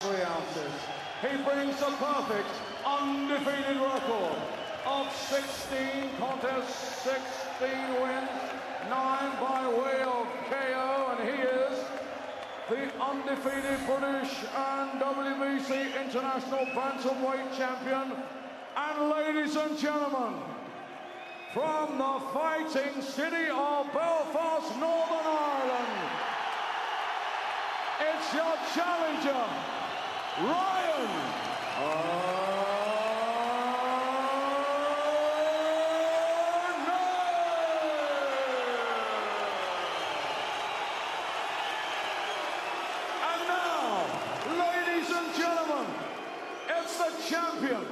3 ounces. He brings a perfect, undefeated record of 16 contests, 16 wins, 9 by way of KO, and he is the undefeated British and WBC International Bantamweight Champion. And ladies and gentlemen, from the fighting city of Belfast, Northern Ireland, it's your challenger, Ryan Burnett. And now, ladies and gentlemen, it's the champion.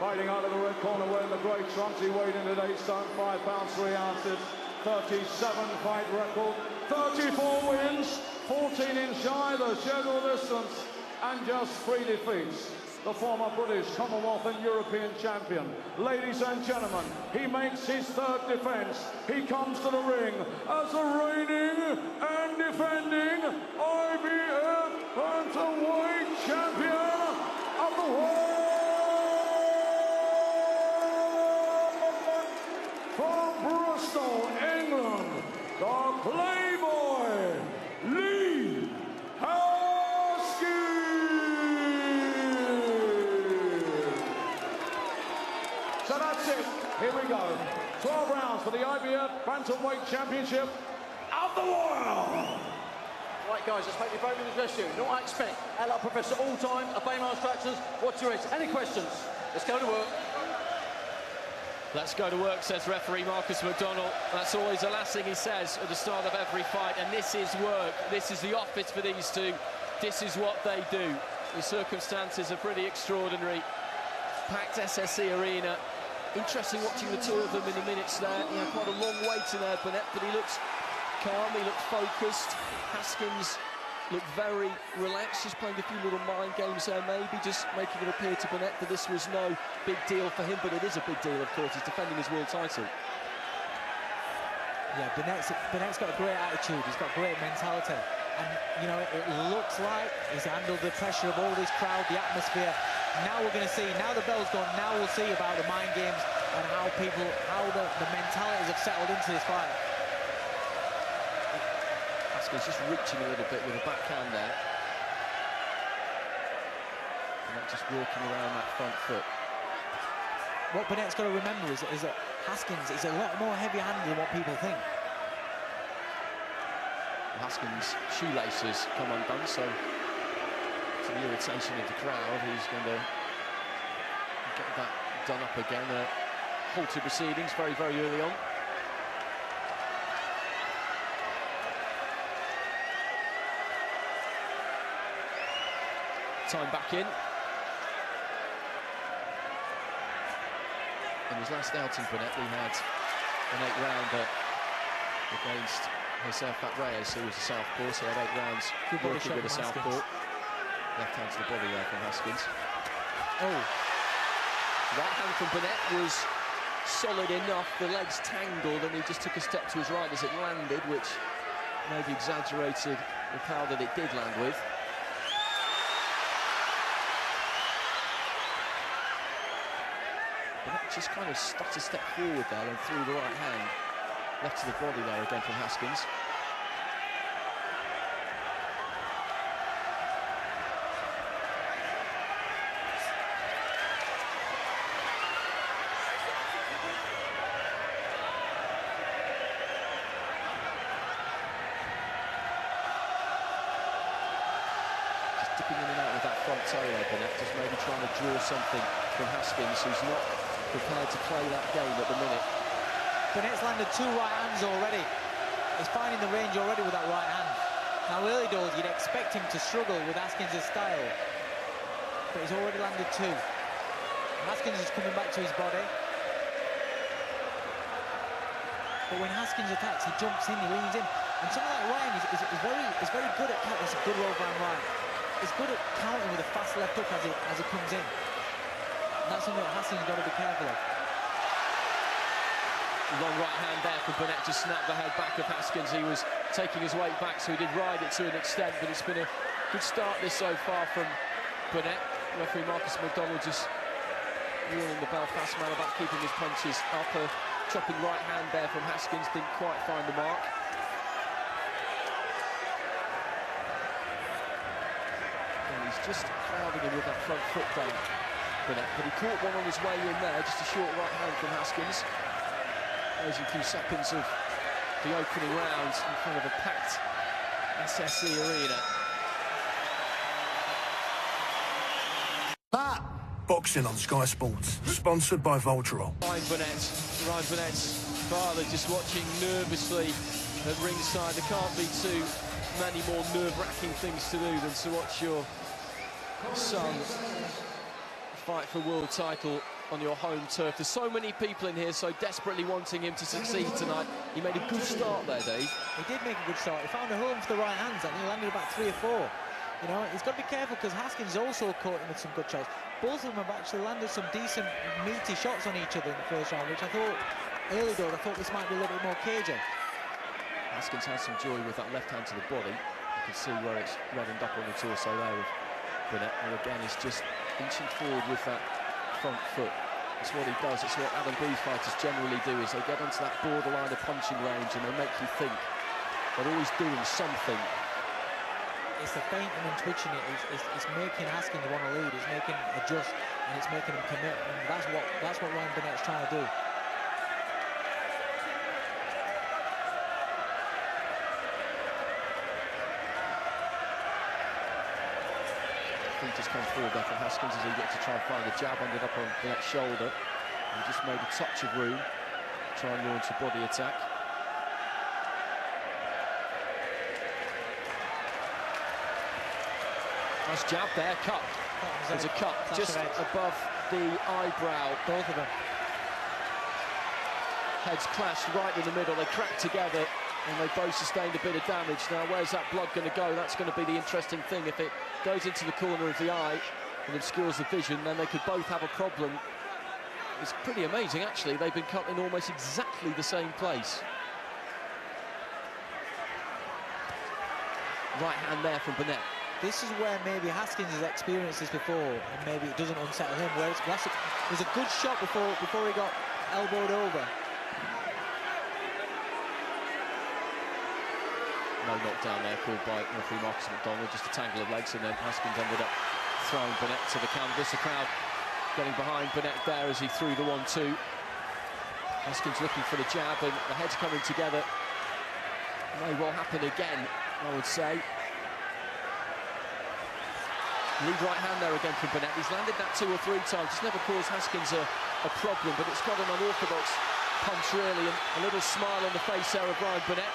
Fighting out of the red corner, wearing the grey trunks, he weighed in at 8 stone, 5 pounds 3 ounces, 37 fight record, 34 wins, 14 in shy, the schedule distance, and just 3 defeats. The former British, Commonwealth and European champion. Ladies and gentlemen, he makes his 3rd defense. He comes to the ring as the reigning and defending IBF Bantamweight champion of the world. From Bristol, England, the Playboy, Haskins. So that's it. Here we go. 12 rounds for the IBF Bantamweight Championship of the world. Right, guys, let's make the voting address you. Not I expect. Hello, Professor All-Time, obey my instructions. What's your race? Any questions? Let's go to work. Let's go to work, says referee Marcus McDonald. That's always the last thing he says at the start of every fight, and this is work. This is the office for these two. This is what they do. The circumstances are pretty extraordinary. Packed SSE arena. Interesting watching the two of them in the minutes there. He had quite a long wait in there, Burnett, but he looks calm, he looked focused. Haskins looked very relaxed, just playing a few little mind games there, maybe just making it appear to Burnett that this was no big deal for him, but it is a big deal, of course. He's defending his world title. Yeah, Burnett's got a great attitude, he's got great mentality, and you know, it looks like he's handled the pressure of all this crowd, the atmosphere. Now we're going to see, now the bell's gone, now we'll see about the mind games and how the mentalities have settled into this fight. Haskins just reaching a little bit with a backhand there. And not just walking around that front foot. What Burnett's got to remember is that Haskins is a lot more heavy-handed than what people think. Haskins' shoelaces come undone, so to the irritation of the crowd, he's going to get that done up again. Halted proceedings very, very early on. Time back in. In his last outing, Burnett, he had an 8-rounder against Jose Reyes, who was a southpaw, so he had 8 rounds working with a southpaw. Left hand to the body there from Haskins. Oh. Right hand from Burnett was solid enough, the legs tangled, and he just took a step to his right as it landed, which maybe exaggerated the power that it did land with. Just kind of stuck a step forward there and threw the right hand. Left to the body there again from Haskins. Just dipping in and out with that front toe there, Burnett, just maybe trying to draw something from Haskins, who's not prepared to play that game at the minute. Burnett's landed 2 right hands already. He's finding the range already with that right hand. Now early doors, you'd expect him to struggle with Haskins' style, but he's already landed 2. Haskins is coming back to his body. But when Haskins attacks, he jumps in, he leans in. And something like Ryan is very good at counting. It's a good overhand right. He's good at counting with a fast left hook as he comes in. That's something that Haskins got to be careful of. Long right hand there from Burnett to snap the head back of Haskins. He was taking his weight back, so he did ride it to an extent, but it's been a Good start this so far from Burnett. Referee Marcus McDonald just warning the Belfast man about keeping his punches up. A chopping right hand there from Haskins, didn't quite find the mark. And he's just crowding him with that front foot down, Burnett. But he caught one on his way in there, just a short right hand from Haskins. Those a few seconds of the opening round in front of a packed SSE arena. Boxing on Sky Sports, sponsored by Voltarol. Ryan Burnett's father just watching nervously at ringside. There can't be too many more nerve-wracking things to do than to watch your son fight for a world title on your home turf. There's so many people in here so desperately wanting him to succeed tonight. He made a good start there, Dave. He did make a good start. He found a home for the right hands and he landed about 3 or 4. You know, he's got to be careful because Haskins also caught him with some good shots. Both of them have actually landed some decent, meaty shots on each other in the first round, which I thought, early though, I thought this might be a little bit more cagey. Haskins has some joy with that left hand to the body. You can see where it's reddened up on the torso there with Burnett. And again, he's just inching forward with that front foot. It's what he does. It's what Adam Booth fighters generally do, is they get onto that borderline of punching range and they make you think they're always doing something. It's the feinting and twitching it. It's making Haskins want to lead. It's making him adjust and it's making him commit. And that's what Ryan Burnett's trying to do. He just come forward there from Haskins as he gets to try and find the jab. Ended up on Burnett's shoulder. He just made a touch of room to try and launch a body attack. Nice jab there, cut. There's a cut just above the eyebrow. Both of them. Heads clashed right in the middle. They cracked together and they both sustained a bit of damage. Now, where's that blood going to go? That's going to be the interesting thing. If it goes into the corner of the eye and obscures the vision, then they could both have a problem. It's pretty amazing, actually. They've been cut in almost exactly the same place. Right hand there from Burnett. This is where maybe Haskins has experienced this before, and maybe it doesn't unsettle him. Whereas it was a good shot before he got elbowed over. No knockdown there called by referee Marcus McDonald, just a tangle of legs, and then Haskins ended up throwing Burnett to the canvas. The crowd getting behind Burnett there as he threw the 1-2. Haskins looking for the jab, and the heads coming together. May well happen again, I would say. Lead right hand there again from Burnett. He's landed that 2 or 3 times. It's never caused Haskins a problem, but it's got an unorthodox punch, really, and a little smile on the face there of Ryan Burnett.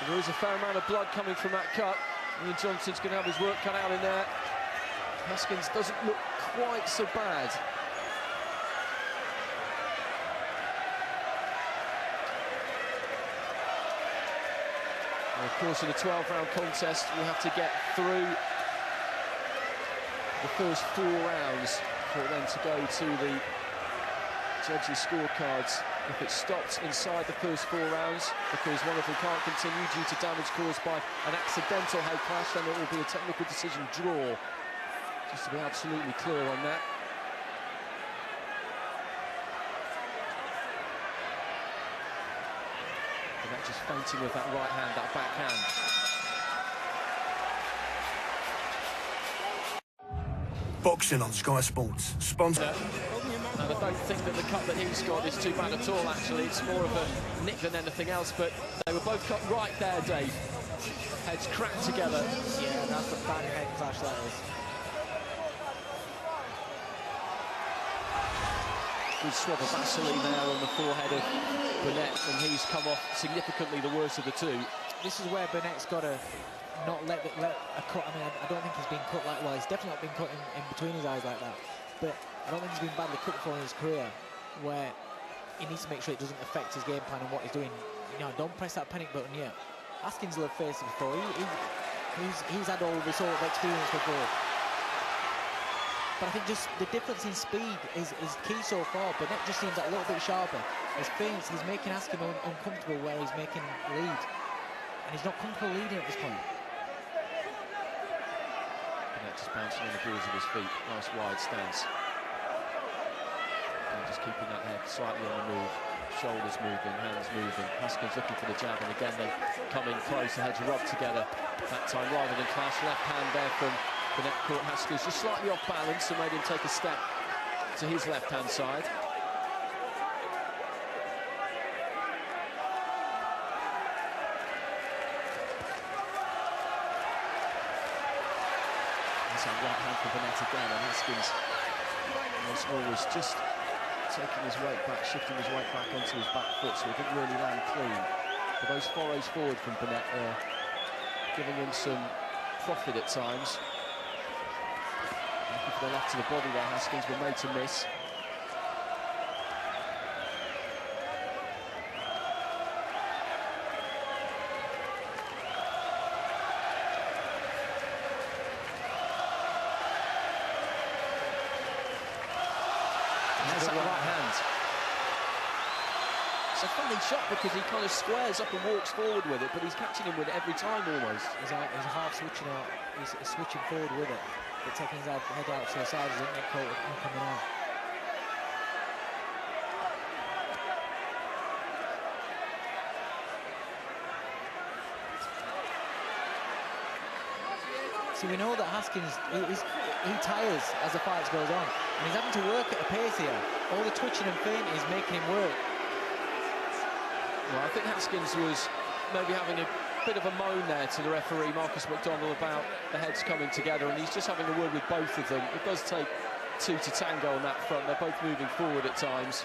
And there is a fair amount of blood coming from that cut. Ian Johnson's going to have his work cut out in there. Haskins doesn't look quite so bad. And of course, in a 12-round contest, you have to get through the first 4 rounds for it then to go to the judges' scorecards. If it stops inside the first 4 rounds because one of them can't continue due to damage caused by an accidental head clash, then it will be a technical decision draw. Just to be absolutely clear on that. And that just feinting with that right hand, that backhand. Boxing on Sky Sports, sponsored. And I don't think that the cut that he's got is too bad at all, actually. It's more of a nick than anything else, but they were both cut right there, Dave. Heads cracked together. Yeah, that's a bad head clash, that is. Good swab of Vaseline there on the forehead of Burnett, and he's come off significantly the worst of the 2. This is where Burnett's got to not let a cut. I mean, I don't think he's been cut like, well, he's definitely not been cut in between his eyes like that, but I don't think he's been badly cut before in his career, where he needs to make sure it doesn't affect his game plan and what he's doing. You know, don't press that panic button yet. Haskins will have faced it before. He's had all this sort of experience before. But I think just the difference in speed is key so far. Burnett just seems that little bit sharper. His feints, he's making Haskins uncomfortable where he's making lead. And he's not comfortable leading at this point. Burnett just bouncing on the balls of his feet. Nice wide stance. And just keeping that head slightly on the move. Shoulders moving, hands moving. Haskins looking for the jab, and again they come in close. The heads rub together that time rather than clash. Left hand there from Burnett caught Haskins just slightly off balance and made him take a step to his left-hand side. That's a right hand for Burnett again, and Haskins was just taking his weight back, shifting his weight back onto his back foot, so he didn't really land clean. But those furrows forward from Burnett are giving him some profit at times. Looking for the left to the body there, Haskins, but made to miss. That's that right hand. It's a funny shot because he kind of squares up and walks forward with it, but he's catching him with it every time almost. He's half switching out, he's switching forward with it, but taking his head out to the side as it ain't caught and coming out. So we know that Haskins, he tires as the fight goes on, and he's having to work at a pace here. All the twitching and feinting is making him work. Well, I think Haskins was maybe having a bit of a moan there to the referee, Marcus McDonald, about the heads coming together, and he's just having a word with both of them. It does take two to tango on that front. They're both moving forward at times.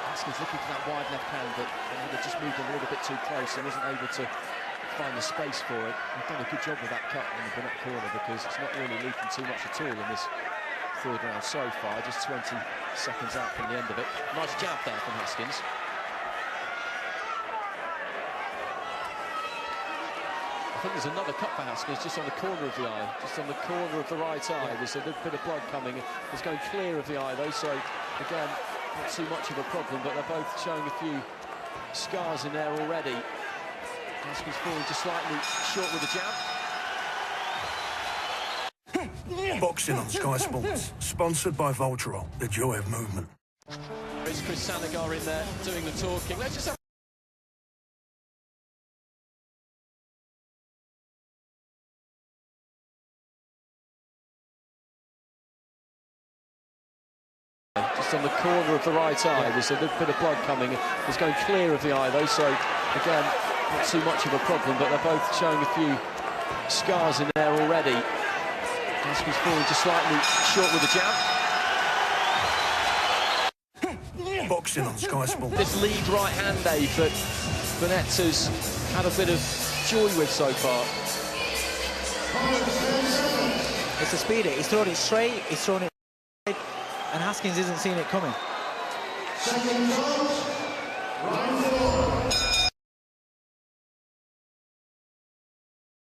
Haskins looking for that wide left hand, but they just moved a little bit too close and wasn't able to find the space for it. They've done a good job with that cut in the Burnett corner because it's not really leaking too much at all in this third round so far. Just 20 seconds out from the end of it. Nice jab there from Haskins. I think there's another cut for Haskins just on the corner of the eye, just on the corner of the right eye. There's a bit of blood coming. It's going clear of the eye though, so again, not too much of a problem, but they're both showing a few scars in there already. Haskins falling just slightly short with the jab. Boxing on Sky Sports, sponsored by Voltarol, the joy of movement. There's Chris Sanagar in there doing the talking. Let's just have just on the corner of the right eye. There's a little bit of blood coming. It's going clear of the eye though, so again, not too much of a problem, but they're both showing a few scars in there already. Haskins falling just slightly short with the jab. Boxing on Sky Sports. This lead right hand, Dave, that Burnett has had a bit of joy with so far. It's a speeder. He's throwing it straight, he's throwing it straight, and Haskins isn't seeing it coming.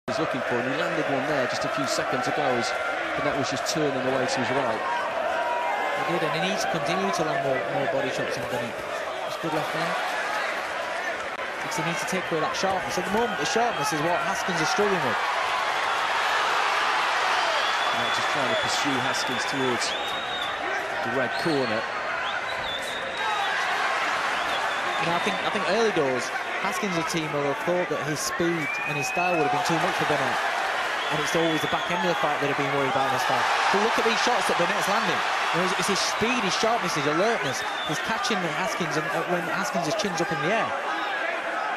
He's looking for, and he landed one there just a few seconds ago as Burnett was just turning away to his right. He did, and he needs to continue to land more body shots in Burnett. It's good left hand. Because he needs to take away that sharpness. At the moment, the sharpness is what Haskins is struggling with. Burnett just trying to pursue Haskins towards the red corner. You know, I think early doors, Haskins' team will have thought that his speed and his style would have been too much for Burnett. And it's always the back end of the fight that have been worried about in this fight. But look at these shots that Burnett's landing. You know, it's his speed, his sharpness, his alertness. He's catching Haskins and when Haskins' chin's up in the air.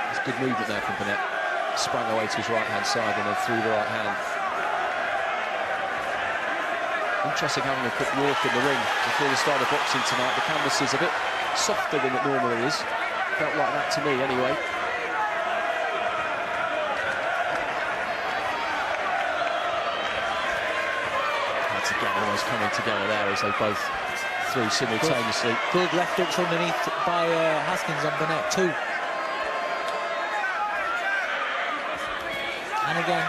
It's good movement there from Burnett. Sprang away to his right-hand side and then through the right hand. Interesting having a quick walk in the ring before the start of boxing tonight. The canvas is a bit softer than it normally is. Felt like that to me anyway. That's again almost coming together there as they both threw simultaneously. Good left hooks underneath by Haskins on Burnett too. And again,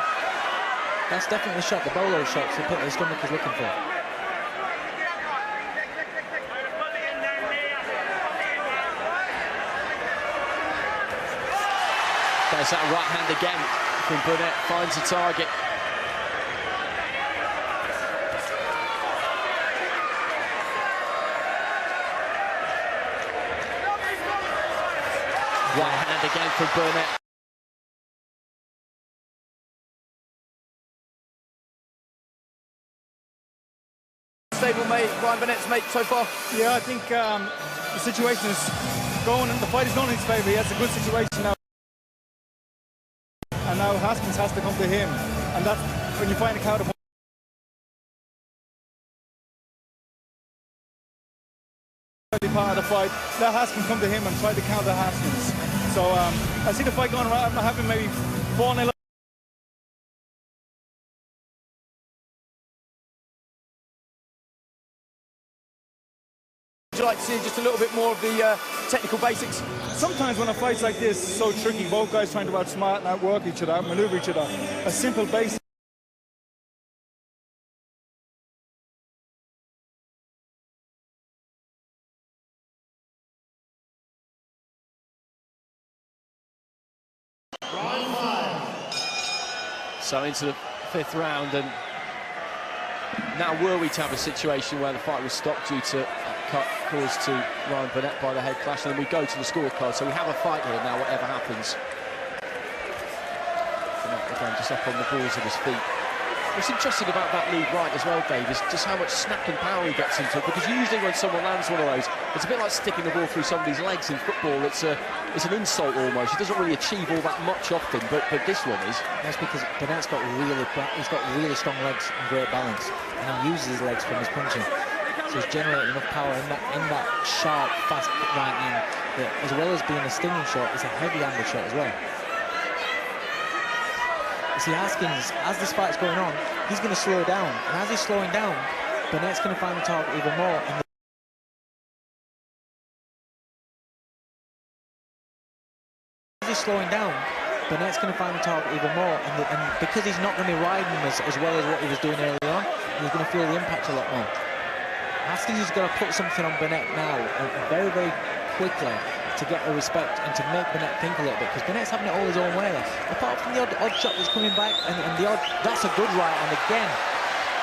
that's definitely the shot, the bolo shots that his stomach is looking for. There's that right hand again from Burnett, finds the target. Right hand again from Burnett. Stablemate, Ryan Burnett's mate so far? Yeah, I think the situation is going, the fight is going in his favour. He has a good situation now. And now Haskins has to come to him. And that's when you find a counter part of the fight. Let Haskins come to him and try to counter Haskins. So I see the fight going around. I'm having maybe 4-0. Would you like to see just a little bit more of the technical basics? Sometimes when a fight's like this, it's so tricky. Both guys trying to outsmart and outwork each other, outmaneuver each other. A simple basic. So into the 5th round, and now were we to have a situation where the fight was stopped due to a cut caused to Ryan Burnett by the head clash, and then we go to the scorecard. So we have a fight here now, whatever happens. Burnett again just up on the balls of his feet. What's interesting about that lead right as well, Dave, is just how much snap and power he gets into it, because usually when someone lands one of those, it's a bit like sticking the ball through somebody's legs in football. It's an insult almost. He doesn't really achieve all that much often, but this one is. That's because Burnett's got really strong legs and great balance, and he uses his legs from his punching. So he's generating enough power in that sharp, fast right hand that, as well as being a stinging shot, it's a heavy-handed shot as well. See, Haskins, as this fight's going on, he's going to slow down, and as he's slowing down, Burnett's going to find the target even more. And as he's slowing down, Burnett's going to find the target even more, and because he's not going to be riding as well as what he was doing early on, he's going to feel the impact a lot more. Haskins has got to put something on Burnett now, very, very quickly, to get a respect and to make Burnett think a little bit, because Burnett's having it all his own way. Apart from the odd shot that's coming back, and the odd, that's a good right hand again.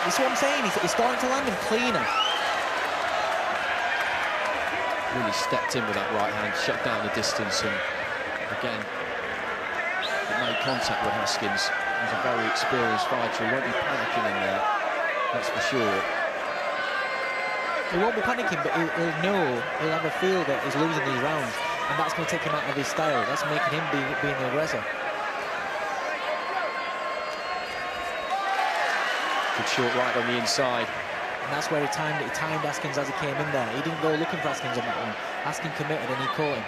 That's what I'm saying, he's starting to land him cleaner. Really stepped in with that right hand, shut down the distance, and again, it made contact with Haskins. He's a very experienced fighter, he won't be panicking in there, that's for sure. He won't be panicking, but he'll know, he'll have a feel that he's losing these rounds, and that's going to take him out of his style. That's making him being the aggressor. Good short right on the inside. And that's where he timed Haskins as he came in there. He didn't go looking for Haskins on that one. Haskins committed and he caught him.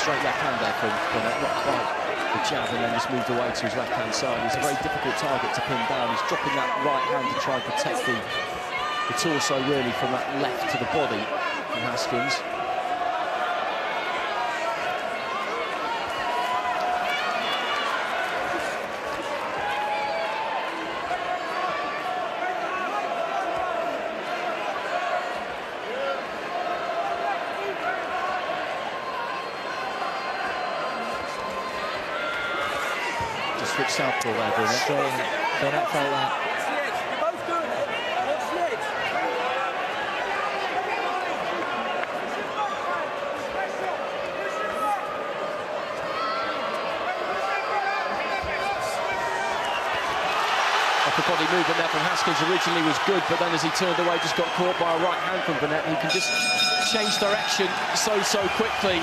Straight left hand there from Burnett, not quite the jab, and then just moved away to his left hand side. It's a very difficult target to pin down. He's dropping that right hand to try and protect the torso really from that left to the body from Haskins. Switch southpaw there, Burnett. Burnett felt that. Upper body movement there from Haskins originally was good, but then as he turned away, just got caught by a right hand from Burnett, who can just change direction so quickly.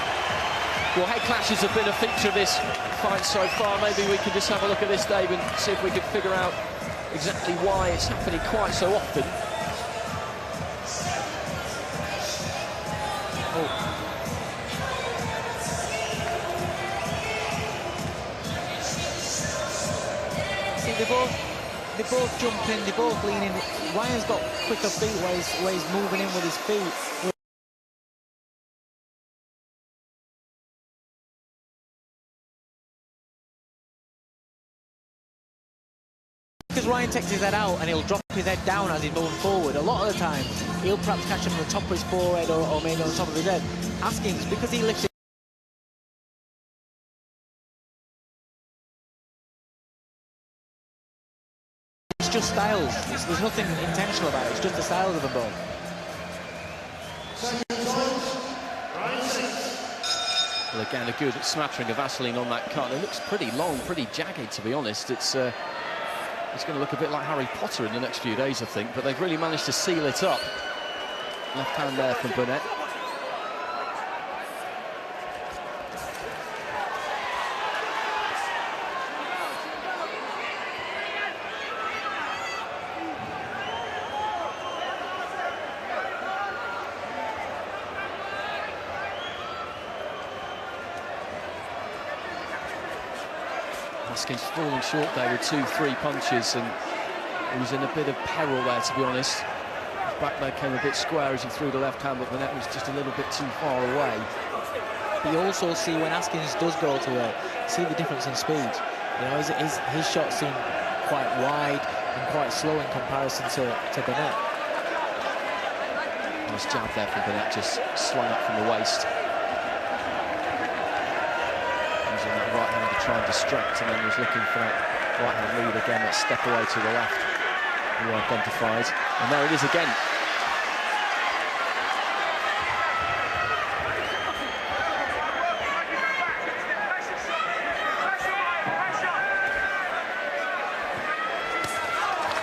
Well, head clashes have been a feature of this fight so far. Maybe we can just have a look at this, Dave, and see if we can figure out exactly why it's happening quite so often. See, they both jump in, they both lean in. Ryan's got quicker feet where he's moving in with his feet. Ryan takes his head out and he'll drop his head down as he's moving forward. A lot of the time, he'll perhaps catch him on the top of his forehead or maybe on the top of his head. Haskins, because he lifts it, it's just styles. There's nothing intentional about it. It's just the styles of them both. Well, again, a good smattering of Vaseline on that cut. It looks pretty long, pretty jagged, to be honest. It's going to look a bit like Harry Potter in the next few days, I think, but they've really managed to seal it up. Left hand there from Burnett. Haskins falling short there with 2-3 punches, and he was in a bit of peril there, to be honest. His back leg came a bit square as he threw the left hand, but the net was just a little bit too far away. But you also see when Haskins does go to it, see the difference in speed. You know, his shots seem quite wide and quite slow in comparison to Burnett. Nice jab there from Burnett, just slung up from the waist. Using that right hand to try and distract, and then was looking for that right hand lead again, that step away to the left. He identified, and there it is again.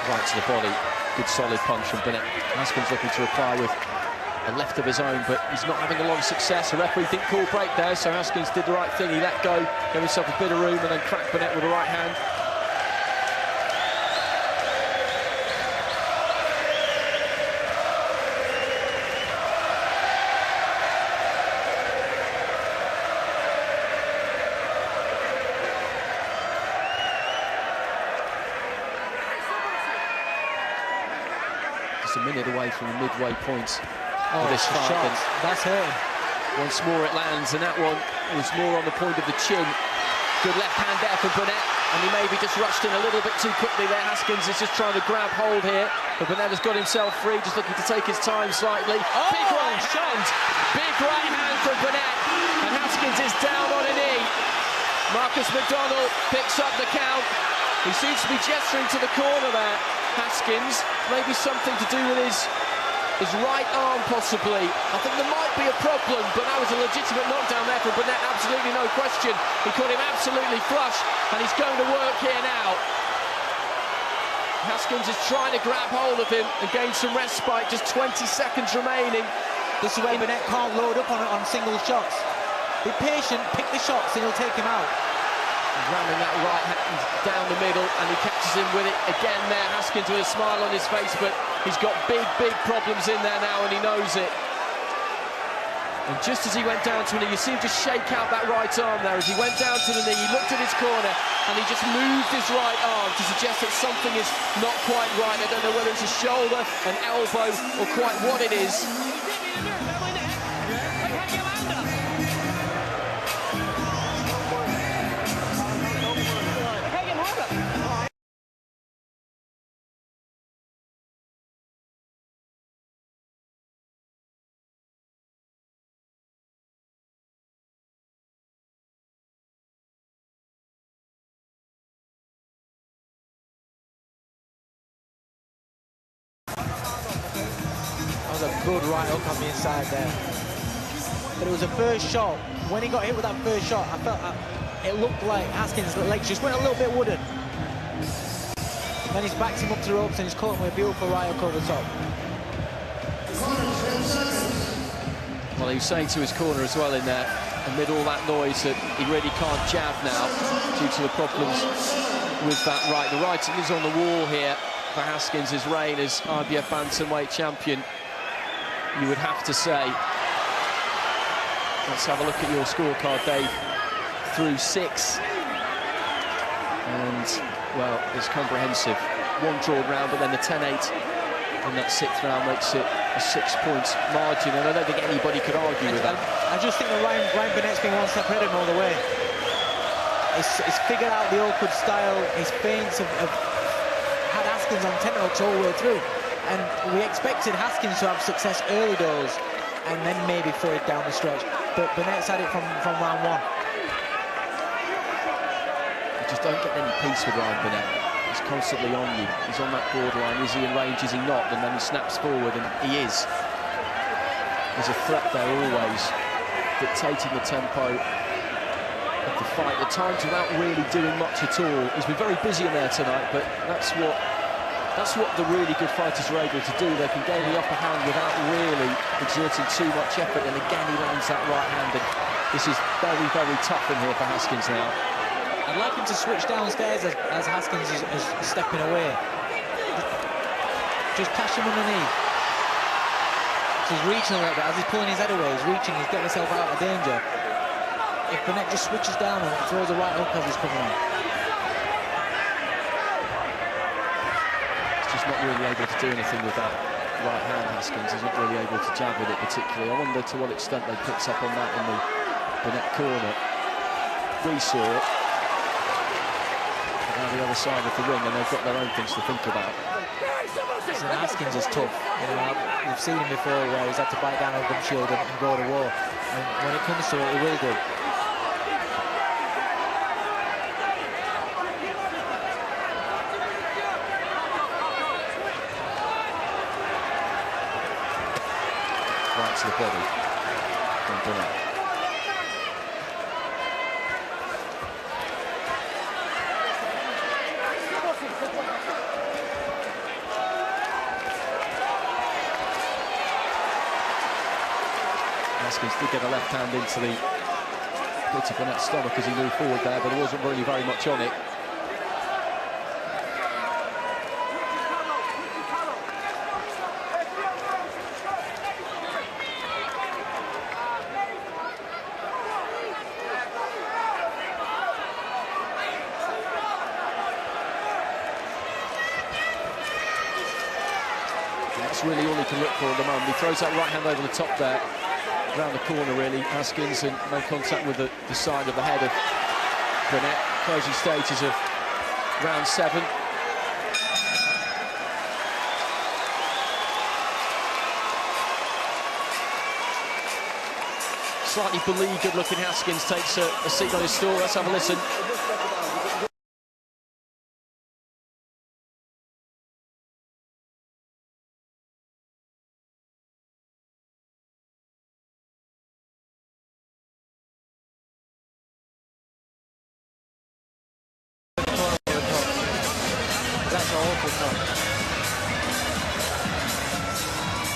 Right to the body, good solid punch from Burnett. Haskins looking to reply with a left of his own, but he's not having a lot of success. The referee didn't call break there, so Haskins did the right thing. He let go, gave himself a bit of room, and then cracked Burnett with the right hand. Just a minute away from the midway point. Oh, this fight, that's hurting. Once more it lands, and that one was more on the point of the chin. Good left hand there from Burnett, and he maybe just rushed in a little bit too quickly there. Haskins is just trying to grab hold here, but Burnett has got himself free, just looking to take his time slightly. Oh, big right hand, big right hand from Burnett, and Haskins is down on a knee. Marcus McDonald picks up the count. He seems to be gesturing to the corner there, Haskins. Maybe something to do with his right arm, possibly. I think there might be a problem, but that was a legitimate knockdown there from Burnett, absolutely no question. He caught him absolutely flush, and he's going to work here now. Haskins is trying to grab hold of him and gain some respite, just 20 seconds remaining. This is where Burnett can't load up on single shots. Be patient, pick the shots, and he'll take him out. Ramming that right hand down the middle, and he catches him with it again there. Haskins with a smile on his face, but he's got big problems in there now, and he knows it. And just as he went down to a knee, you see him just shake out that right arm there. As he went down to the knee, he looked at his corner, and he just moved his right arm to suggest that something is not quite right. I don't know whether it's a shoulder, an elbow, or quite what it is. That was a good right hook on the inside there. But it was a first shot. When he got hit with that first shot, I felt it looked like Haskins' legs just went a little bit wooden. Then he's backed him up to the ropes, and he's caught him with a beautiful right hook over the top. Well, he was saying to his corner as well in there, amid all that noise, that he really can't jab now due to the problems with that right. The writing is on the wall here for Haskins' reign as IBF bantamweight champion, you would have to say. Let's have a look at your scorecard, Dave. Through 6. And, well, it's comprehensive. One drawn round, but then the 10-8 in that 6th round makes it a 6-point margin, and I don't think anybody could argue with that. I just think that Ryan Burnett's been one step ahead of him all the way. He's figured out the awkward style. His feints have had Haskins on tenterhooks all the way through. And we expected Haskins to have success early doors and then maybe fade down the stretch. But Burnett's had it from round one. You just don't get any peace with Ryan Burnett. He's constantly on you. He's on that borderline. Is he in range? Is he not? And then he snaps forward, and he is. There's a threat there always, dictating the tempo of the fight. At times without really doing much at all. He's been very busy in there tonight, but that's what the really good fighters are able to do. They can gain the upper hand without really exerting too much effort. And again, he lands that right hand. And this is very, very tough in here for Haskins now. I'd like him to switch downstairs as Haskins is stepping away. Just cash him underneath. So he's reaching a little bit. As he's pulling his head away, he's reaching, he's getting himself out of danger. If Burnett just switches down and throws a right hook as he's coming on. He's just not really able to do anything with that right hand, Haskins. He's not really able to jab with it particularly. I wonder to what extent they picked up on that in the Burnett corner. We saw it. Now the other side of the ring, and they've got their own things to think about. Listen, Haskins is tough. You know, we've seen him before where he's had to bite down a gum shield and go to war. And when it comes to it, he will do. Right to the body from Burnett. Haskins did get a left hand into the bit of Burnett's stomach as he moved forward there, but there wasn't really very much on it. That's really all he can look for at the moment. He throws that right hand over the top there. Around the corner really, Haskins, and made contact with the side of the head of Burnett. Closing stages of round 7. Slightly beleaguered looking Haskins takes a seat on his stool. Let's have a listen.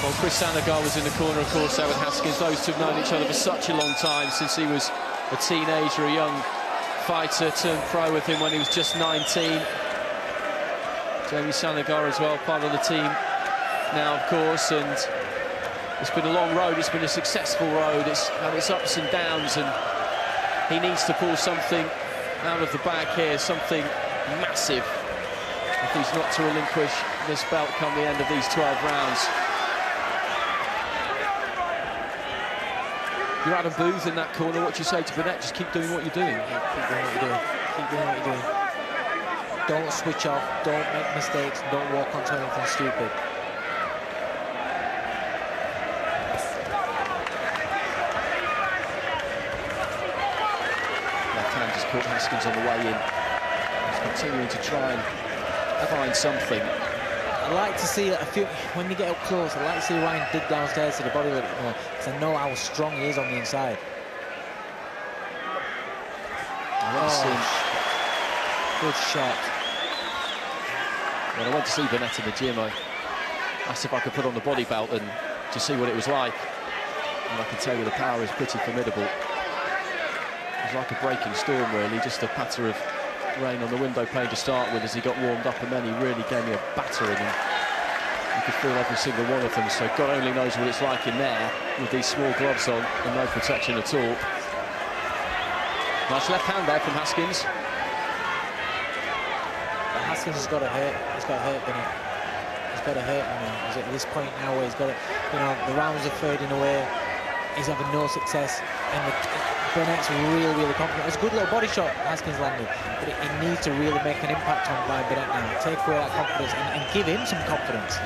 Well, Chris Sanagar was in the corner, of course, there with Haskins. Those two have known each other for such a long time, since he was a teenager, a young fighter, turned pro with him when he was just 19. Jamie Sanagar as well, part of the team now, of course, and it's been a long road, it's been a successful road, it's had its ups and downs, and he needs to pull something out of the bag here, something massive, if he's not to relinquish this belt come the end of these 12 rounds. You're Adam Booth in that corner. What do you say to Burnett? Just keep doing what you're doing. Keep doing what you're doing. Keep doing what you're doing. Don't switch off. Don't make mistakes. Don't walk onto anything stupid. Left hand just caught Haskins on the way in. He's continuing to try and find something. I like to see a few, when you get up close, I like to see Ryan dig downstairs to the body with it, because I know how strong he is on the inside. Good shot. When I went to see Burnett in the gym, I asked if I could put on the body belt and to see what it was like. And I can tell you the power is pretty formidable. It was like a breaking storm, really, just a patter of rain on the window pane to start with as he got warmed up, and then he really gave me a battering, and you could feel every single one of them. So God only knows what it's like in there with these small gloves on and no protection at all. Nice left hand there from Haskins. Haskins has got to hurt. He's got to hurt Burnett. He's got to hurt him. He's at this point now where he's got to, you know, the rounds are fading away. He's having no success, and Burnett's really confident. It's a good little body shot Haskins landed, but he needs to really make an impact on Ryan Burnett now. Take away that confidence and give him some confidence.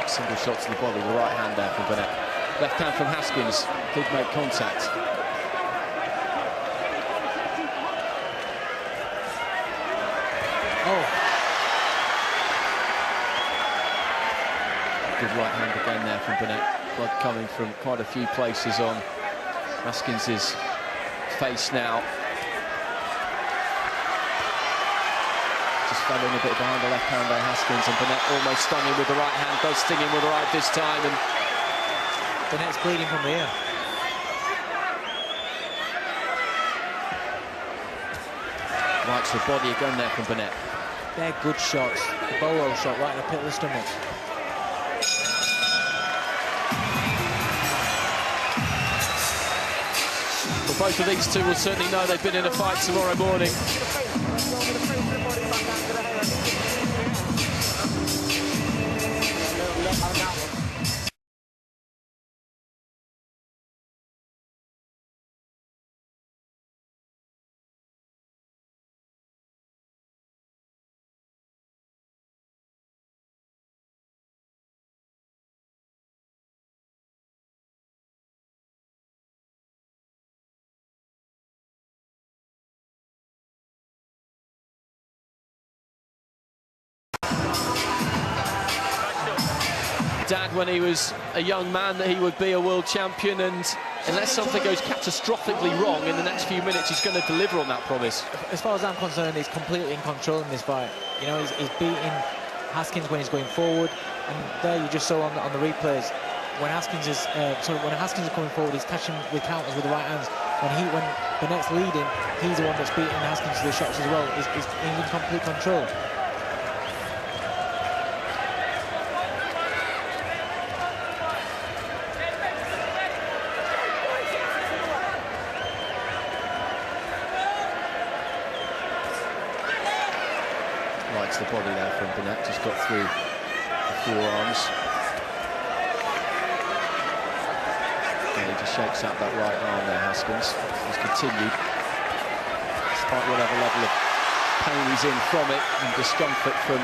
Single shot to the body, the right hand there from Burnett. Left hand from Haskins, did make contact. Oh. Good right hand again there from Burnett. Blood coming from quite a few places on Haskins's face now. Just fell in a bit behind the left hand there, Haskins, and Burnett almost stung him with the right hand, does sting him with the right this time, and Burnett's bleeding from the ear. right to the body again there from Burnett. They're good shots. The bolo shot right in the pit of the stomach. Well, both of these two will certainly know they've been in a fight tomorrow morning. Dad, when he was a young man, that he would be a world champion, and unless something goes catastrophically wrong in the next few minutes, he's going to deliver on that promise. As far as I'm concerned, he's completely in control in this fight. You know, he's beating Haskins when he's going forward, and there you just saw on the replays when Haskins is coming forward, he's catching with counters with the right hands. When Burnett's leading, he's the one that's beating Haskins to the shots as well. He's in complete control. Right to the body there from Burnett, just got through the forearms. And he just shakes out that right arm there, Haskins. He's continued, despite whatever level of pain he's in from it and discomfort from.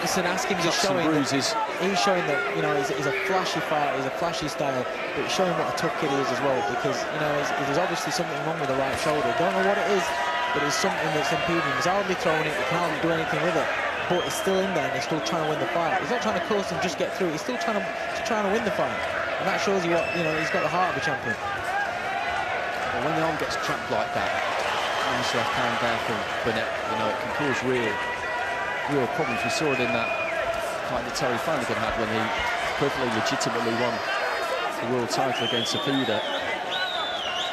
Listen, Haskins is showing bruises. He's showing that, you know, he's a flashy fighter, he's a flashy style, but he's showing what a tough kid he is as well, because, you know, there's obviously something wrong with the right shoulder. Don't know what it is, but it's something that's impeding him. He's hardly throwing it, he can't hardly do anything with it, but it's still in there and he's still trying to win the fight. He's not trying to coast and just get through, he's still trying to win the fight. And that shows you what, you know, he's got the heart of a champion. Well, when the arm gets trapped like that, nice left hand there from Burnett, you know, it can cause real problems. We saw it in that fight that Terry Flanagan had when he perfectly legitimately won the world title against Zepeda.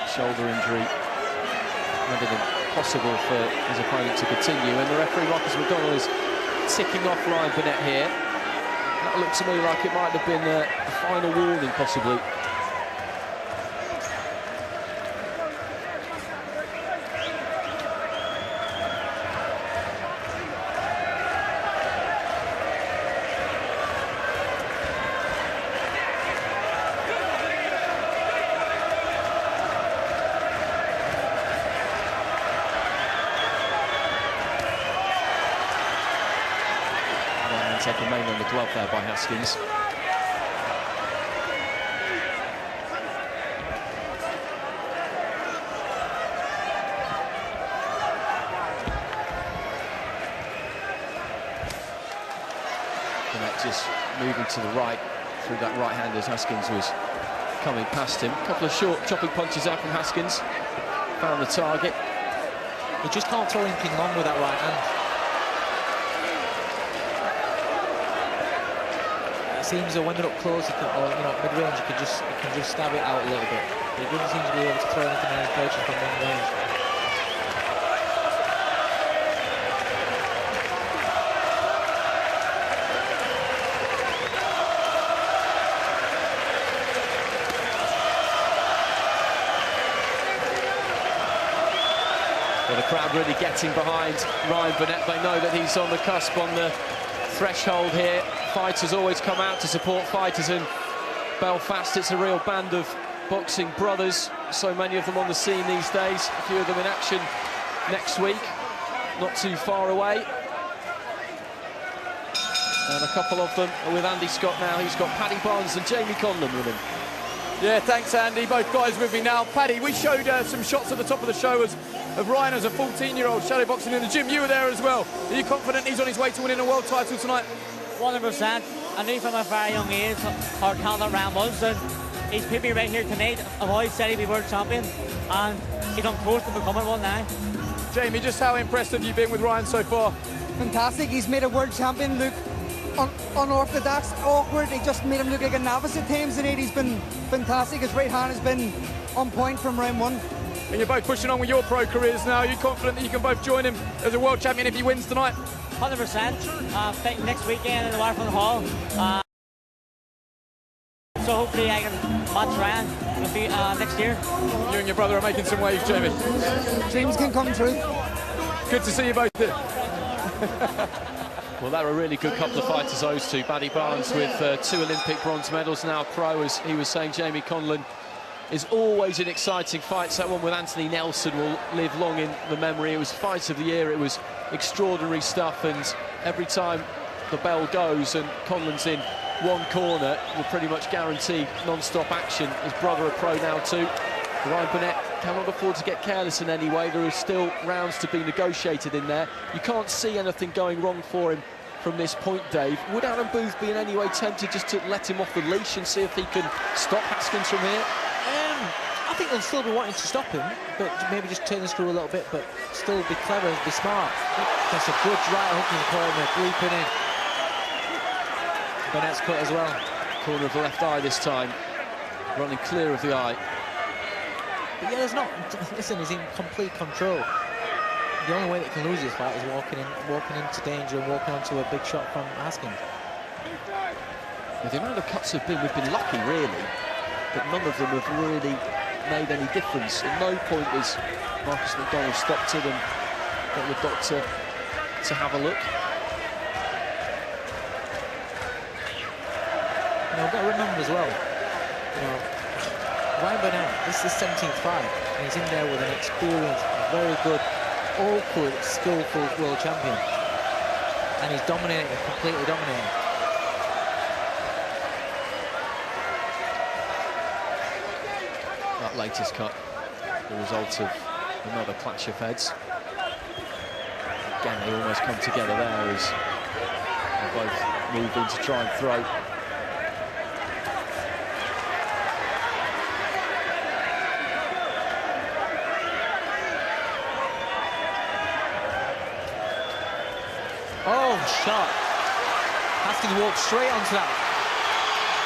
Shoulder injury made it impossible for his opponent to continue, and the referee Marcus McDonald is ticking off Ryan Burnett here. That looked to me like it might have been a final warning, possibly. Taken mainly on the glove there by Haskins. Burnett just moving to the right through that right hand as Haskins was coming past him. A couple of short chopping punches out from Haskins. Found the target. He just can't throw anything long with that right hand. It seems that when they're up close, or mid-range, you can just stab it out a little bit. But he doesn't seem to be able to throw anything in his places from long range. Well, the crowd really getting behind Ryan Burnett. They know that he's on the cusp, on the threshold here. Fighters always come out to support fighters in Belfast. It's a real band of boxing brothers. So many of them on the scene these days. A few of them in action next week, not too far away. And a couple of them are with Andy Scott now. He's got Paddy Barnes and Jamie Conlon with him. Yeah, thanks, Andy. Both guys with me now. Paddy, we showed some shots at the top of the show of Ryan as a 14-year-old shadowboxing in the gym. You were there as well. Are you confident he's on his way to winning a world title tonight? 100%. I knew from a very young age how talented Ryan was, and he's put me right here tonight. I've always said he'd be world champion, and he's on course to becoming one now. Jamie, just how impressed have you been with Ryan so far? Fantastic. He's made a world champion look unorthodox, awkward. He just made him look like a novice at times tonight. He's been fantastic. His right hand has been on point from round one. And you're both pushing on with your pro careers now. Are you confident that you can both join him as a world champion if he wins tonight? 100%. Fighting next weekend in the Waterfront Hall. So hopefully I can match Ryan next year. You and your brother are making some waves, Jamie. Dreams can come true. Good to see you both here. Well, they're a really good couple of fighters, those two. Paddy Barnes with 2 Olympic bronze medals, now pro, as he was saying. Jamie Conlon is always in exciting fights. That one with Anthony Nelson will live long in the memory. It was Fight of the Year. It was extraordinary stuff, and every time the bell goes and Conlon's in one corner, you're pretty much guaranteed non-stop action. His brother a pro now too. Ryan Burnett cannot afford to get careless in any way. There are still rounds to be negotiated in there. You can't see anything going wrong for him from this point, Dave. Would Aaron Booth be in any way tempted just to let him off the leash and see if he can stop Haskins from here? I think they'll still be wanting to stop him, but maybe just turn the screw a little bit, but still be clever, be smart. That's a good right hook in the corner, bleeping in. Burnett's cut as well. Corner of the left eye this time, running clear of the eye. But yeah, there's not. Listen, he's in complete control. The only way that he can lose this fight is walking into danger and walking onto a big shot from Haskins. Well, the amount of cuts we've been lucky, really, but none of them have really made any difference. At no point has Marcus McDonald stopped it and got the doctor to have a look. You know, I've got to remember as well, you know, Ryan Burnett, this is his 17th fight, and he's in there with an experienced, very good, awkward, skillful world champion. And he's dominating, completely dominating. That latest cut, the result of another clash of heads. Again, they almost come together there as they both move in to try and throw. Oh, shot. Haskins walked straight onto that.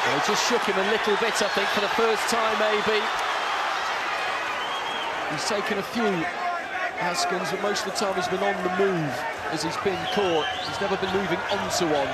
Well, he just shook him a little bit, I think, for the first time, maybe. He's taken a few, Haskins, but most of the time he's been on the move as he's been caught. He's never been moving onto one.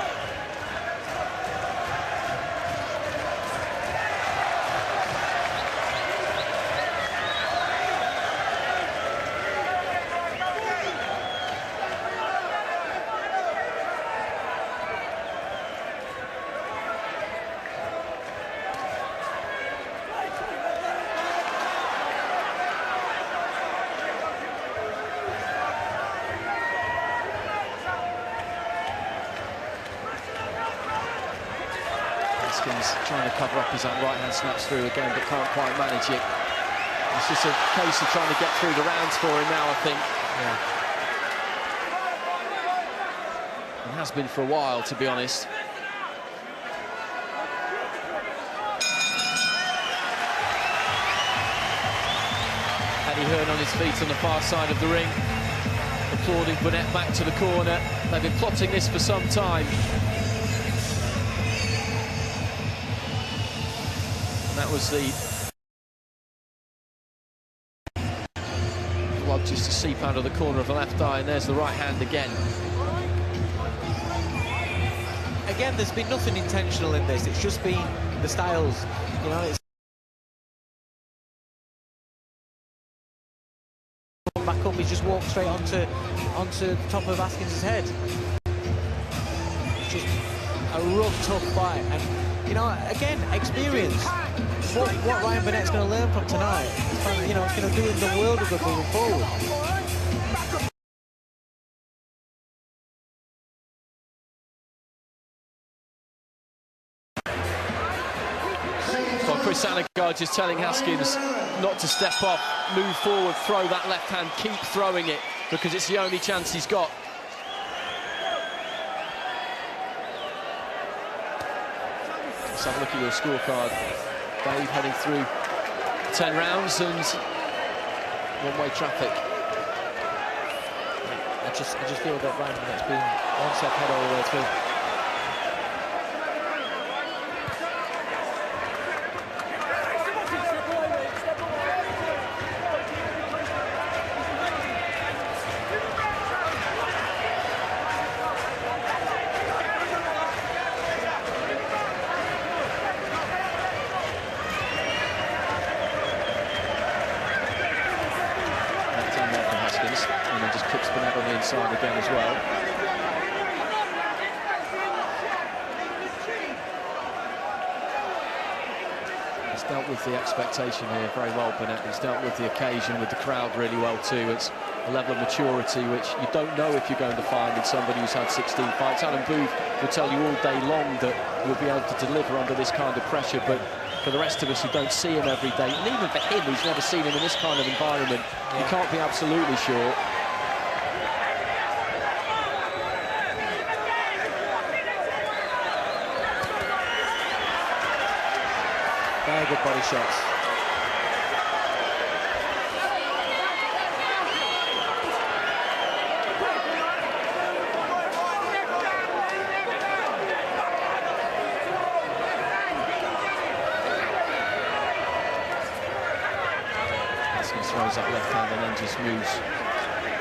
Haskins trying to cover up as that right hand snaps through again, but can't quite manage it. It's just a case of trying to get through the rounds for him now, I think. Yeah. It has been for a while, to be honest. Eddie Hearn on his feet on the far side of the ring, applauding Burnett back to the corner. They've been plotting this for some time. That was the blood just to seep out of the corner of the left eye, and there's the right hand again. Again, there's been nothing intentional in this. It's just been the styles. You know, it's back up. He's just walked straight onto the top of Haskins' head. It's just a rough, tough fight. And, you know, again, experience. What Ryan Burnett's going to learn from tonight, you know, it's going to do him the world of good moving forward. Well, Chris Sandegard just telling Haskins not to step off, move forward, throw that left hand, keep throwing it, because it's the only chance he's got. Let's have a look at your scorecard. Dave heading through 10 rounds and one-way traffic. I just feel that Ryan Burnett's been one step ahead all the way through. And then just clips Burnett on the inside again as well. He's dealt with the expectation here very well, Burnett. He's dealt with the occasion, with the crowd really well too. It's a level of maturity which you don't know if you're going to find in somebody who's had 16 fights. Alan Booth will tell you all day long that you'll be able to deliver under this kind of pressure, but for the rest of us who don't see him every day, and even for him who's never seen him in this kind of environment, you can't be absolutely sure. Very good body shots. Haskins throws that left hand and then just moves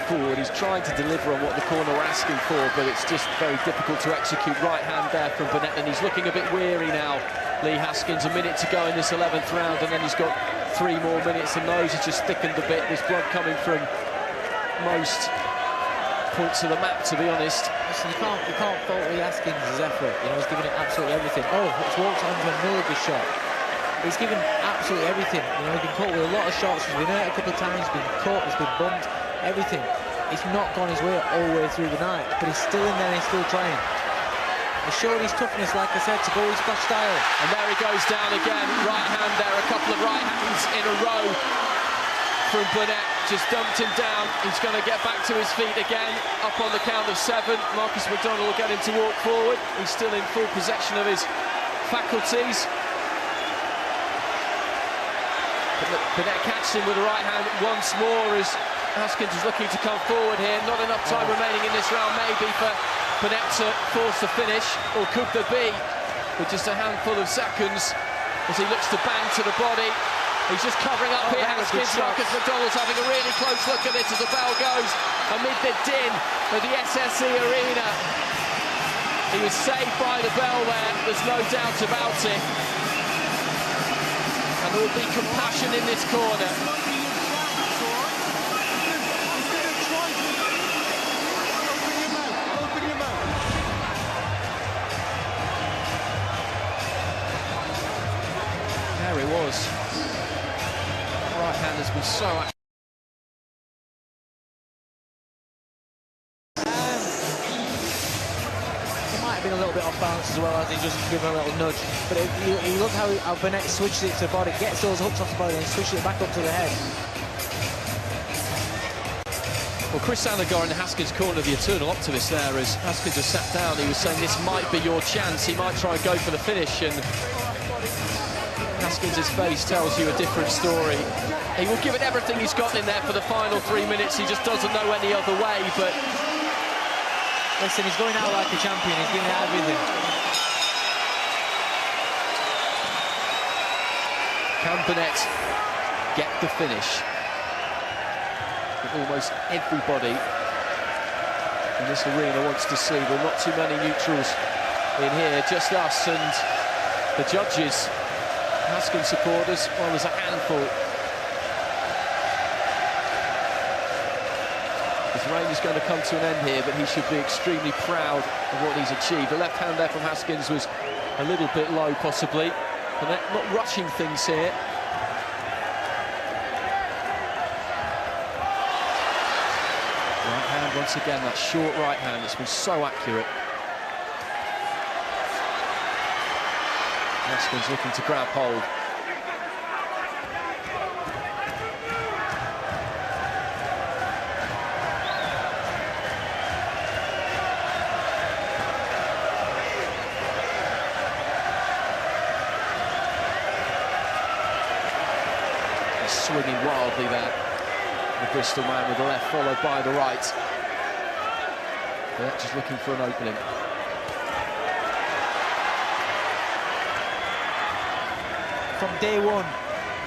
forward. He's trying to deliver on what the corner are asking for, but it's just very difficult to execute. Right hand there from Burnett, and he's looking a bit weary now. Lee Haskins, a minute to go in this 11th round, and then he's got 3 more minutes, and those have just thickened a bit. There's blood coming from most points of the map, to be honest. Listen, you can't fault Lee Haskins' effort. You know, he's given it absolutely everything. Oh, it's walked onto another good shot. He's given absolutely everything. You know, he's been caught with a lot of shots. He's been hurt a couple of times. He's been caught. He's been bumped. Everything. It's not gone his way all the way through the night, but he's still in there and he's still trying. He's showing his toughness, like I said, to go his flash style. And there he goes down again. Right hand there, a couple of right hands in a row from Burnett. Just dumped him down. He's going to get back to his feet again, up on the count of 7. Marcus McDonald will get him to walk forward. He's still in full possession of his faculties. Burnett catches him with the right hand once more as Haskins is looking to come forward here. Not enough time remaining in this round, maybe, for Burnett to force the finish, or could there be, with just a handful of seconds as he looks to bang to the body. He's just covering up here. Haskins, Marcus McDonald's having a really close look at this as the bell goes amid the din of the SSE Arena. He was saved by the bell there, there's no doubt about it. And there will be compassion in this corner. There it was. Right hand has been so active. He might have been a little bit off balance as well, as he just given a little nudge. But you look how Burnett switches it to the body, gets those hooks off the body and switches it back up to the head. Well, Chris Sandegard in the Haskins corner, the eternal optimist there, as Haskins has sat down, he was saying this might be your chance. He might try and go for the finish, and Haskins' face tells you a different story. He will give it everything he's got in there for the final 3 minutes. He just doesn't know any other way, but... Listen, he's going out like a champion. He's giving it everything. Can Burnett get the finish? Almost everybody in this arena wants to see. There are not too many neutrals in here, just us and the judges. Haskins supporters, well, there's a handful. His reign is going to come to an end here, but he should be extremely proud of what he's achieved. The left hand there from Haskins was a little bit low, possibly, but they're not rushing things here. Right hand once again, that short right hand that's been so accurate. Haskins looking to grab hold. Swinging wildly there, the Bristol man with the left followed by the right. They're just looking for an opening. From day one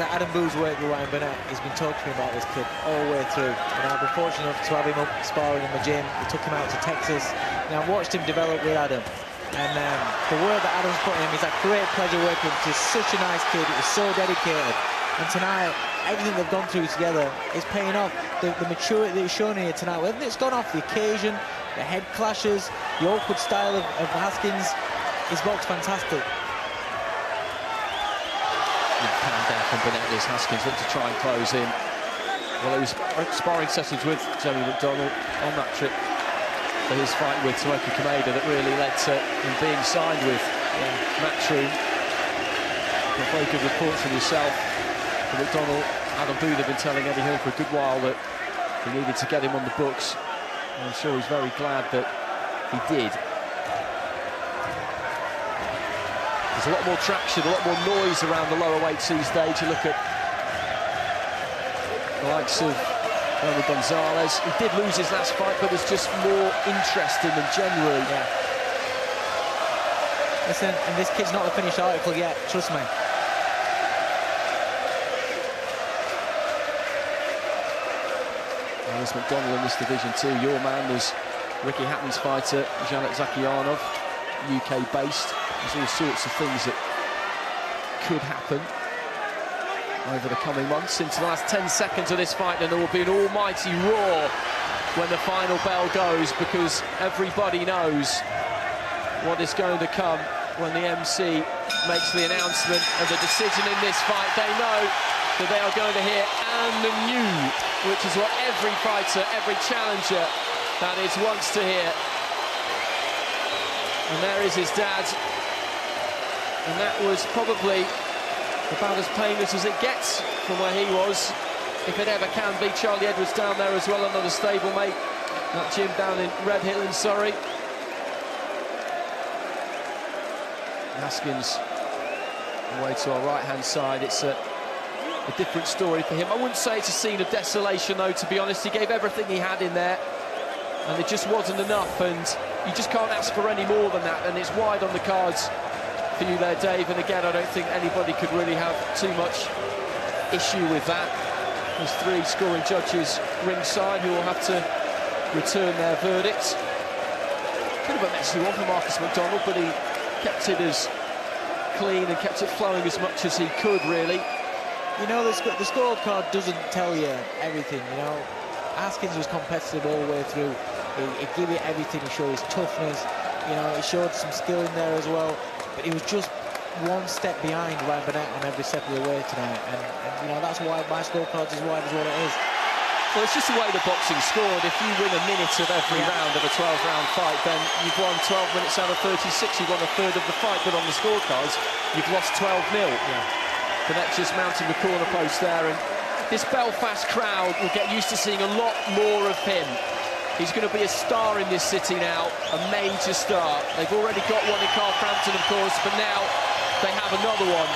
that Adam Boo's worked with Ryan Burnett, he's been talking to me about this kid all the way through. And I've been fortunate enough to have him up sparring in my gym. We took him out to Texas, and I've watched him develop with Adam. And the work that Adam's put in him, he's had great pleasure working with him. He's such a nice kid, he's so dedicated. And tonight, everything they've gone through together is paying off. The maturity that he's shown here tonight, everything that's gone off, the occasion, the head clashes, the awkward style of Haskins, his box fantastic. Hand down from Burnett as Haskins looked to try and close in. Well, it was sparring sessions with Jamie McDonald on that trip for his fight with Tomoki Kameda that really led to him being signed with Matchroom. The very good reports from yourself, from McDonald. Adam Booth have been telling Eddie Hearn for a good while that he needed to get him on the books. And I'm sure he's very glad that he did. There's a lot more traction, a lot more noise around the lower weights these days. You look at the likes of Gonzalez. He did lose his last fight, but there's just more interest in them generally. Yeah. Listen, and this kid's not a finished article yet, trust me. There's McDonald in this division too. Your man was Ricky Hatton's fighter, Janet Zakyanov, UK-based. There's all sorts of things that could happen over the coming months. Into the last 10 seconds of this fight, and there will be an almighty roar when the final bell goes, because everybody knows what is going to come when the MC makes the announcement of the decision in this fight. They know that they are going to hear "and the new," which is what every fighter, every challenger that is wants to hear. And there is his dad. And that was probably about as painless as it gets from where he was, if it ever can be. Charlie Edwards down there as well, another stablemate. That gym down in Red Hill in Surrey. Haskins away to our right-hand side. It's a different story for him. I wouldn't say it's a scene of desolation, though, to be honest. He gave everything he had in there, and it just wasn't enough, and you just can't ask for any more than that, and it's wide on the cards for you there, Dave. And again, I don't think anybody could really have too much issue with that. There's 3 scoring judges ringside who will have to return their verdicts. Bit of a messy one for Marcus McDonald, but he kept it as clean and kept it flowing as much as he could, really. You know, the scorecard doesn't tell you everything, you know. Haskins was competitive all the way through. He gave it everything. He showed his toughness. You know, he showed some skill in there as well. But he was just one step behind Ryan Burnett on every step of the way tonight. And you know, that's why my scorecard's as wide as what it is. Well, it's just the way the boxing's scored. If you win a minute of every round of a 12-round fight, then you've won 12 minutes out of 36. You've won a third of the fight. But on the scorecards, you've lost 12-0. Burnett just mounting the corner post there. And this Belfast crowd will get used to seeing a lot more of him. He's going to be a star in this city now, a major star. They've already got one in Carl Frampton, of course, but now they have another one.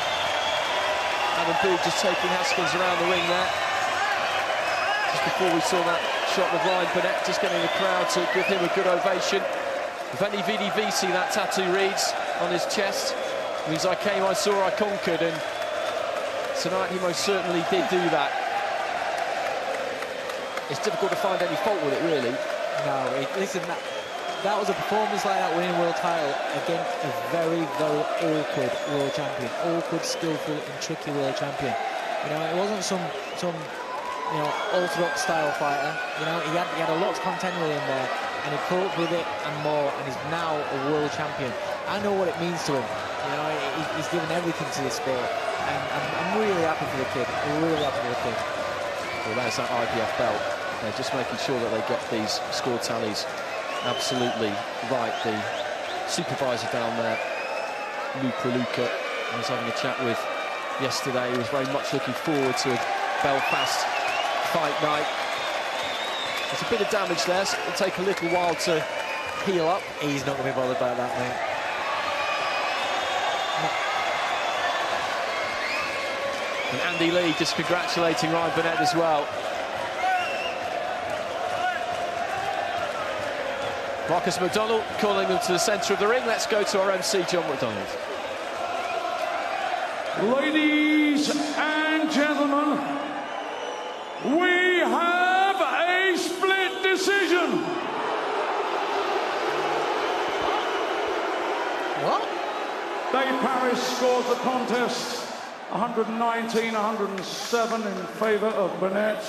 Adam Booth just taking Haskins around the ring there. Just before we saw that shot with Ryan Burnett, just getting the crowd to give him a good ovation. Veni Vidi Vici, that tattoo reads on his chest. It means I came, I saw, I conquered, and tonight he most certainly did do that. It's difficult to find any fault with it, really. No, listen, that was a performance like that, winning world title against a very, very awkward world champion. Awkward, skillful and tricky world champion. You know, it wasn't some orthodox style fighter. He had a lot to contend with in there, and he coped with it and more, and he's now a world champion. I know what it means to him. He's given everything to this sport, and I'm really happy for the kid. I'm really happy for the kid. Well, there's that IBF belt. They're just making sure that they get these score tallies absolutely right. The supervisor down there, Lou Praluca, I was having a chat with yesterday. He was very much looking forward to Belfast fight night. There's a bit of damage there, so it'll take a little while to heal up. He's not going to be bothered by that, mate. And Andy Lee just congratulating Ryan Burnett as well. Marcus McDonald calling them to the centre of the ring. Let's go to our MC, John McDonald. Ladies and gentlemen, we have a split decision. What? Dave Parris scores the contest 119-107 in favour of Burnett.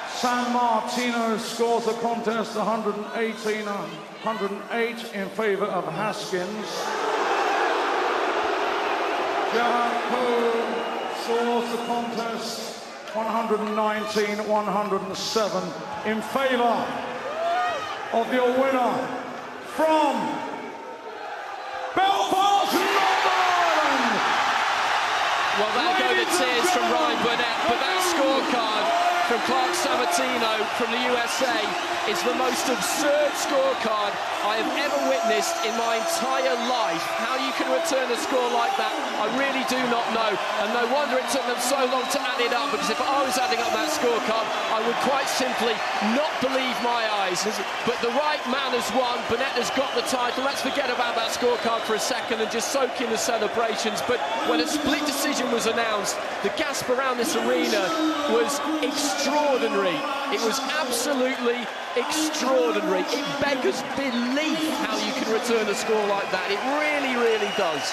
San Martino scores the contest 118-108 in favour of Haskins. Jericho scores the contest 119-107 in favour of your winner from Belfast, Northern Ireland. Well, there go the tears from Ryan Burnett, but that scorecard from Clark Sabatino from the USA is the most absurd scorecard I have ever witnessed in my entire life. How you can return a score like that, I really do not know. And no wonder it took them so long to add it up, because if I was adding up that scorecard, I would quite simply not believe my eyes. But the right man has won. Burnett has got the title. Let's forget about that scorecard for a second and just soak in the celebrations. But when a split decision was announced, the gasp around this arena was extraordinary. It was absolutely extraordinary. It beggars belief how you can return a score like that. It really, really does.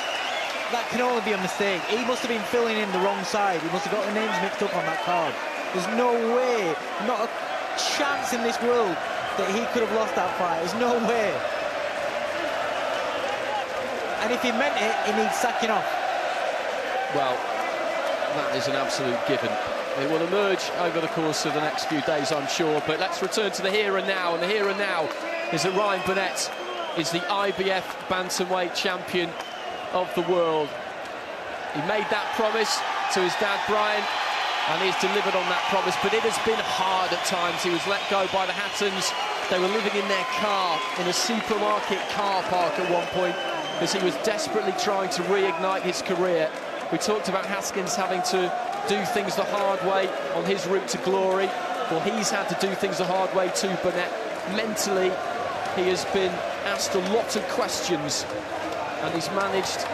That can only be a mistake. He must have been filling in the wrong side. He must have got the names mixed up on that card. There's no way, not a chance in this world that he could have lost that fight. There's no way. And if he meant it, he needs sacking off. Well, that is an absolute given. It will emerge over the course of the next few days, I'm sure. But let's return to the here and now. And the here and now is that Ryan Burnett is the IBF bantamweight champion of the world. He made that promise to his dad, Brian, and he's delivered on that promise. But it has been hard at times. He was let go by the Hattons. They were living in their car in a supermarket car park at one point as he was desperately trying to reignite his career. We talked about Haskins having to do things the hard way on his route to glory. Well, he's had to do things the hard way too, Burnett. Mentally, he has been asked a lot of questions and he's managed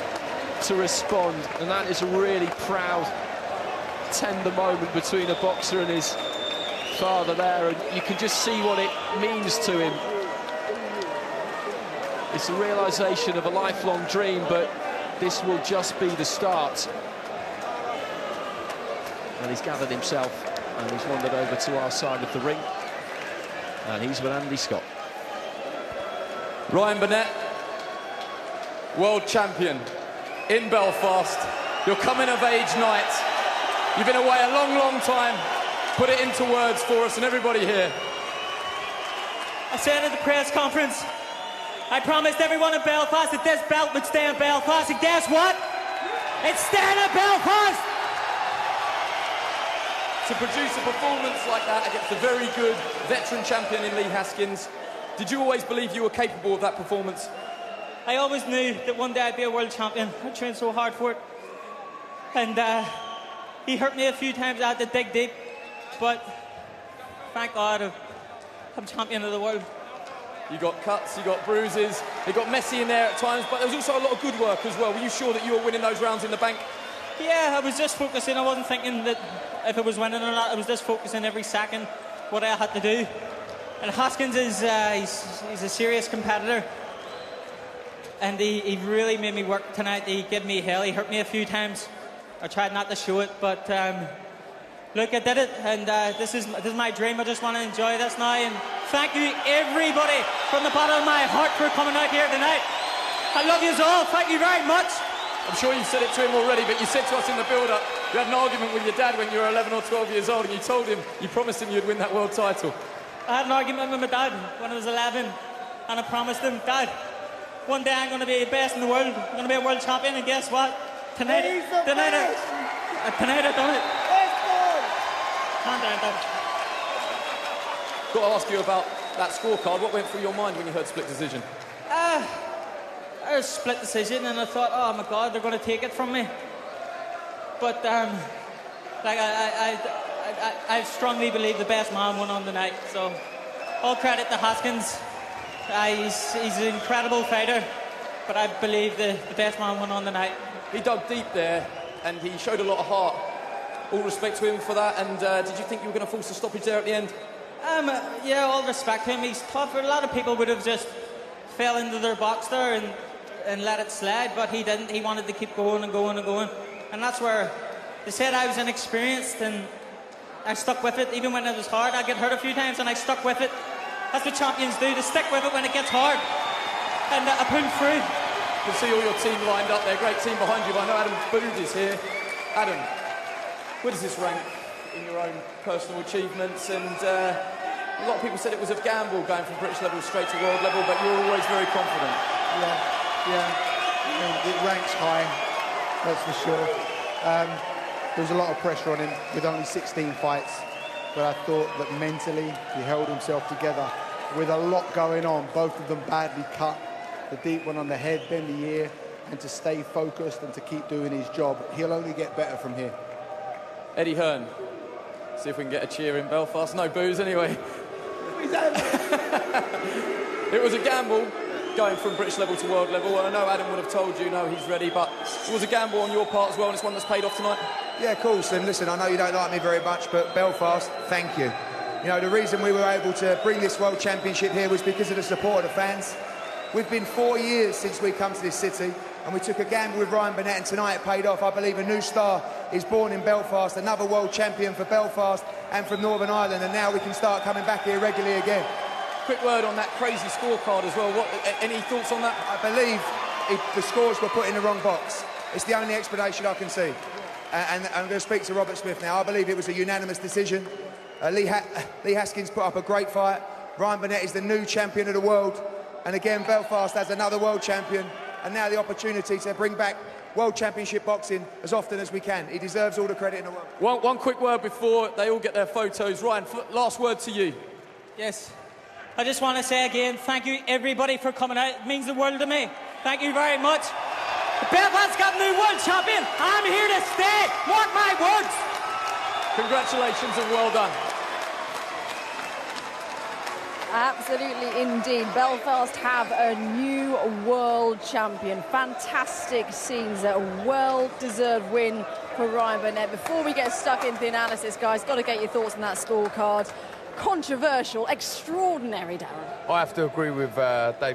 to respond, and that is a really proud, tender moment between a boxer and his father there, and you can just see what it means to him. It's a realisation of a lifelong dream, but this will just be the start. And he's gathered himself and he's wandered over to our side of the ring, and he's with Andy Scott. Ryan Burnett, world champion in Belfast. Your coming of age night. You've been away a long, long time. Put it into words for us and everybody here. I said at the press conference, I promised everyone in Belfast that this belt would stay in Belfast, and guess what? It's staying in Belfast! To produce a performance like that against a very good veteran champion in Lee Haskins, did you always believe you were capable of that performance? I always knew that one day I'd be a world champion. I trained so hard for it. And he hurt me a few times. I had to dig deep. But thank God I'm champion of the world. You got cuts, you got bruises, it got messy in there at times, but there was also a lot of good work as well. Were you sure that you were winning those rounds in the bank? Yeah, I was just focusing. I wasn't thinking that if I was winning or not. I was just focusing every second what I had to do. And Haskins is he's a serious competitor. And he really made me work tonight. He gave me hell. He hurt me a few times. I tried not to show it, but look, I did it, and this is my dream. I just want to enjoy this now, and thank you everybody from the bottom of my heart for coming out here tonight. I love you all. Thank you very much. I'm sure you said it to him already, but you said to us in the build-up, you had an argument with your dad when you were 11 or 12 years old, and you told him, you promised him you'd win that world title. I had an argument with my dad when I was 11, and I promised him, Dad, one day I'm going to be the best in the world. I'm going to be a world champion, and guess what? Tonight I done it. Got to ask you about that scorecard. What went through your mind when you heard split decision? I was split decision, and I thought, oh my God, they're going to take it from me. But like I strongly believe the best man won on the night. So all credit to Haskins. He's an incredible fighter, but I believe the best man won on the night. He dug deep there, and he showed a lot of heart. All respect to him for that. And did you think you were going to force a stoppage there at the end? Yeah, all respect to him. He's tough. A lot of people would have just fell into their box there and let it slide, but he didn't. He wanted to keep going and going and going. And that's where they said I was inexperienced, and I stuck with it. Even when it was hard, I get hurt a few times, and I stuck with it. That's what champions do. They stick with it when it gets hard. And I pulled through. You can see all your team lined up there. Great team behind you. But I know Adam Bood is here. Adam, where does this rank in your own personal achievements? And a lot of people said it was a gamble going from British level straight to world level, but you're always very confident. Yeah. It ranks high, that's for sure. There was a lot of pressure on him with only 16 fights, but I thought that mentally he held himself together with a lot going on, both of them badly cut, the deep one on the head, then the ear, and to stay focused and to keep doing his job. He'll only get better from here. Eddie Hearn, see if we can get a cheer in Belfast. No boos anyway. It was a gamble going from British level to world level, and I know Adam would have told you, no, he's ready, but it was a gamble on your part as well, and it's one that's paid off tonight. Yeah, of course, and listen, I know you don't like me very much, but Belfast, thank you. You know, the reason we were able to bring this World Championship here was because of the support of the fans. We've been 4 years since we come to this city, and we took a gamble with Ryan Burnett, and tonight it paid off. I believe a new star is born in Belfast, another world champion for Belfast and from Northern Ireland, and now we can start coming back here regularly again. Quick word on that crazy scorecard as well. Any thoughts on that? I believe the scores were put in the wrong box. It's the only explanation I can see. And I'm going to speak to Robert Smith now. I believe it was a unanimous decision. Lee Haskins put up a great fight. Ryan Burnett is the new champion of the world. And again, Belfast has another world champion. And now the opportunity to bring back World Championship boxing as often as we can. He deserves all the credit in the world. One quick word before they all get their photos. Ryan, last word to you. Yes. I just want to say again, thank you everybody for coming out. It means the world to me. Thank you very much. Belfast got a new world champion. I'm here to stay. Mark my words. Congratulations and well done. Absolutely, indeed. Belfast have a new world champion. Fantastic scenes. A well-deserved win for Ryan Burnett. Before we get stuck into the analysis, guys, got to get your thoughts on that scorecard. Controversial, extraordinary, Darren. I have to agree with Dave